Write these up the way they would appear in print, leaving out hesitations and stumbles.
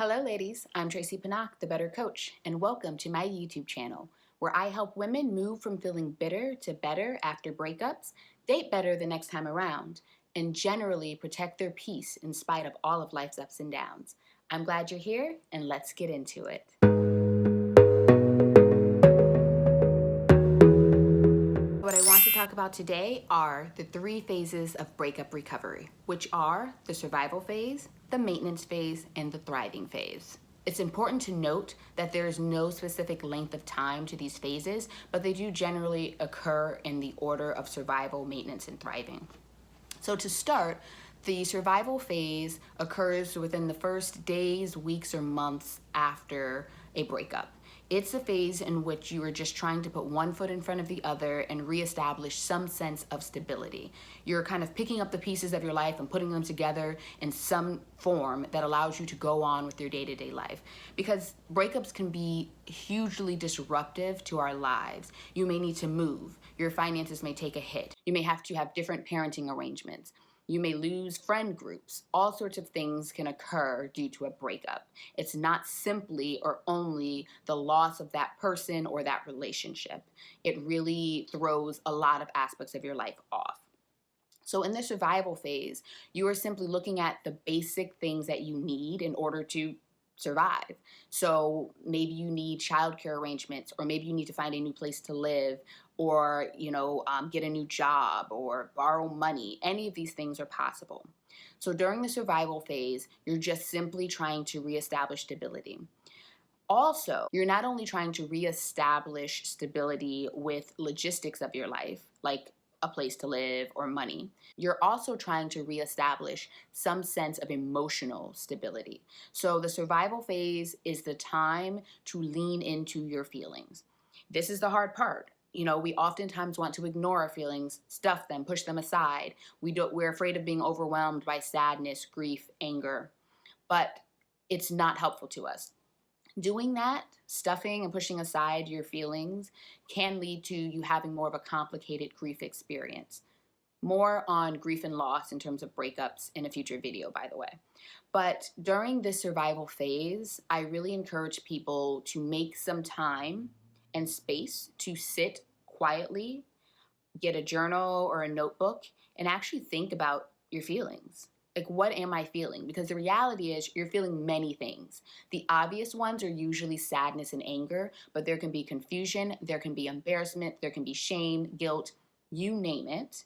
Hello ladies, I'm Tracy Panak, the Better Coach, and welcome to my YouTube channel, where I help women move from feeling bitter to better after breakups, date better the next time around, and generally protect their peace in spite of all of life's ups and downs. I'm glad you're here, and let's get into it. What I want to talk about today are the 3 phases of breakup recovery, which are the survival phase, the maintenance phase, and the thriving phase. It's important to note that there is no specific length of time to these phases, but they do generally occur in the order of survival, maintenance, and thriving. So to start, the survival phase occurs within the first days, weeks, or months after a breakup. It's a phase in which you are just trying to put one foot in front of the other and reestablish some sense of stability. You're kind of picking up the pieces of your life and putting them together in some form that allows you to go on with your day-to-day life. Because breakups can be hugely disruptive to our lives. You may need to move. Your finances may take a hit. You may have to have different parenting arrangements. You may lose friend groups. All sorts of things can occur due to a breakup. It's not simply or only the loss of that person or that relationship. It really throws a lot of aspects of your life off. So in the survival phase, you are simply looking at the basic things that you need in order to survive. So maybe you need childcare arrangements, or maybe you need to find a new place to live, or get a new job, or borrow money. Any of these things are possible. So during the survival phase, you're just simply trying to reestablish stability. Also, you're not only trying to reestablish stability with logistics of your life, like a place to live or money, you're also trying to reestablish some sense of emotional stability. So the survival phase is the time to lean into your feelings. This is the hard part. We oftentimes want to ignore our feelings, stuff them, push them aside. We're afraid of being overwhelmed by sadness, grief, anger, but it's not helpful to us. Doing that, stuffing and pushing aside your feelings, can lead to you having more of a complicated grief experience. More on grief and loss in terms of breakups in a future video, by the way. But during this survival phase, I really encourage people to make some time and space to sit quietly, get a journal or a notebook, and actually think about your feelings. Like, what am I feeling? Because the reality is you're feeling many things. The obvious ones are usually sadness and anger, but there can be confusion, there can be embarrassment, there can be shame, guilt, you name it.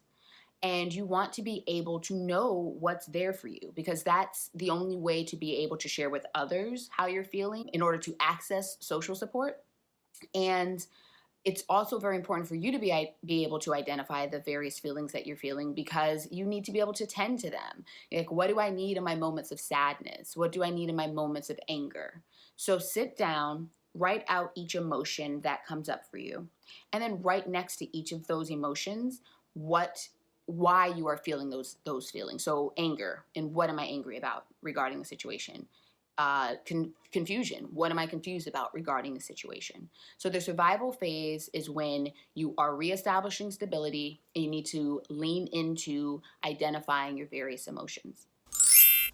And you want to be able to know what's there for you, because that's the only way to be able to share with others how you're feeling in order to access social support. And it's also very important for you to be able to identify the various feelings that you're feeling, because you need to be able to tend to them. Like, what do I need in my moments of sadness? What do I need in my moments of anger? So sit down, write out each emotion that comes up for you, and then write next to each of those emotions why you are feeling those feelings. So anger, and what am I angry about regarding the situation? Confusion. What am I confused about regarding the situation? So the survival phase is when you are reestablishing stability and you need to lean into identifying your various emotions.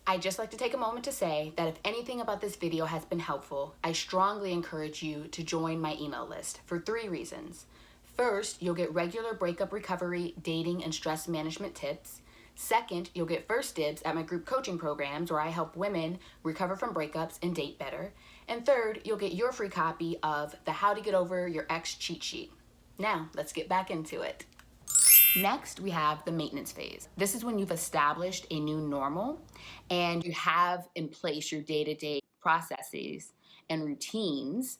I'd just like to take a moment to say that if anything about this video has been helpful, I strongly encourage you to join my email list for 3 reasons. First, you'll get regular breakup recovery, dating, and stress management tips. Second, you'll get first dibs at my group coaching programs, where I help women recover from breakups and date better. And third, you'll get your free copy of the How to Get Over Your Ex cheat sheet. Now, let's get back into it. Next, we have the maintenance phase. This is when you've established a new normal and you have in place your day-to-day processes and routines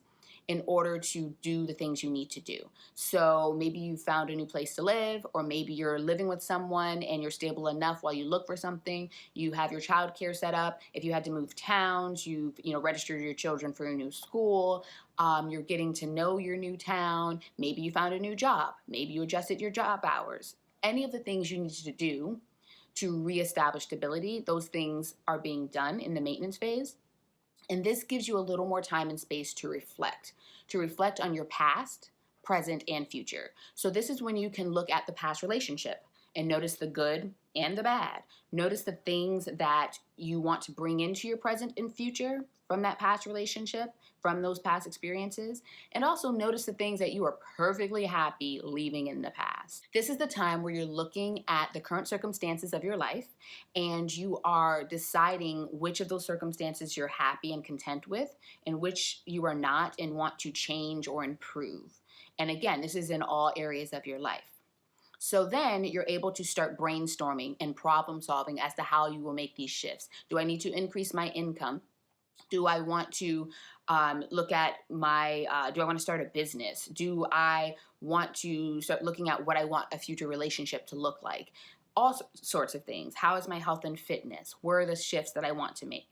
in order to do the things you need to do. So maybe you found a new place to live, or maybe you're living with someone and you're stable enough while you look for something. You have your childcare set up. If you had to move towns, you've registered your children for a new school. You're getting to know your new town. Maybe you found a new job. Maybe you adjusted your job hours. Any of the things you need to do to reestablish stability, those things are being done in the maintenance phase. And this gives you a little more time and space to reflect on your past, present, and future. So this is when you can look at the past relationship and notice the good and the bad. Notice the things that you want to bring into your present and future from that past relationship, from those past experiences, and also notice the things that you are perfectly happy leaving in the past. This is the time where you're looking at the current circumstances of your life and you are deciding which of those circumstances you're happy and content with and which you are not and want to change or improve. And again, this is in all areas of your life. So then you're able to start brainstorming and problem solving as to how you will make these shifts. Do I need to increase my income? Do I want to look at do I want to start a business? Do I want to start looking at what I want a future relationship to look like? All sorts of things. How is my health and fitness? Where are the shifts that I want to make?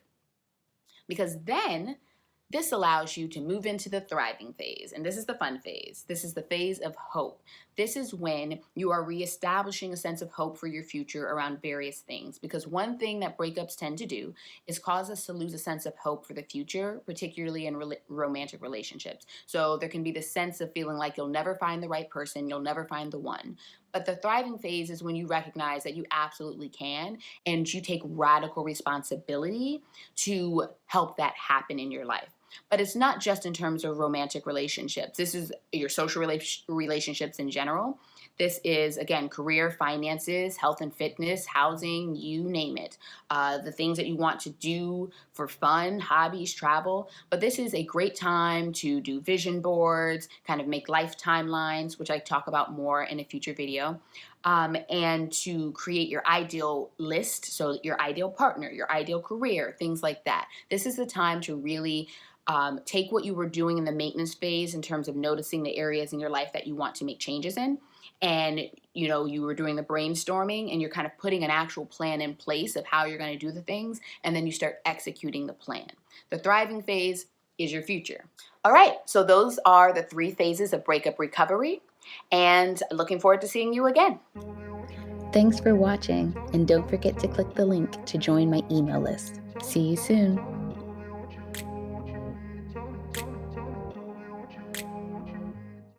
Because then this allows you to move into the thriving phase. And this is the fun phase. This is the phase of hope. This is when you are reestablishing a sense of hope for your future around various things. Because one thing that breakups tend to do is cause us to lose a sense of hope for the future, particularly in romantic relationships. So there can be this sense of feeling like you'll never find the right person, you'll never find the one. But the thriving phase is when you recognize that you absolutely can and you take radical responsibility to help that happen in your life. But it's not just in terms of romantic relationships. This is your social relationships in general. This is, again, career, finances, health and fitness, housing, you name it. The things that you want to do for fun, hobbies, travel. But this is a great time to do vision boards, kind of make life timelines, which I talk about more in a future video. And to create your ideal list, so your ideal partner, your ideal career, things like that. This is the time to really take what you were doing in the maintenance phase in terms of noticing the areas in your life that you want to make changes in. And, you were doing the brainstorming and you're kind of putting an actual plan in place of how you're going to do the things. And then you start executing the plan. The thriving phase is your future. All right. So those are the 3 phases of breakup recovery. And looking forward to seeing you again. Thanks for watching. And don't forget to click the link to join my email list. See you soon.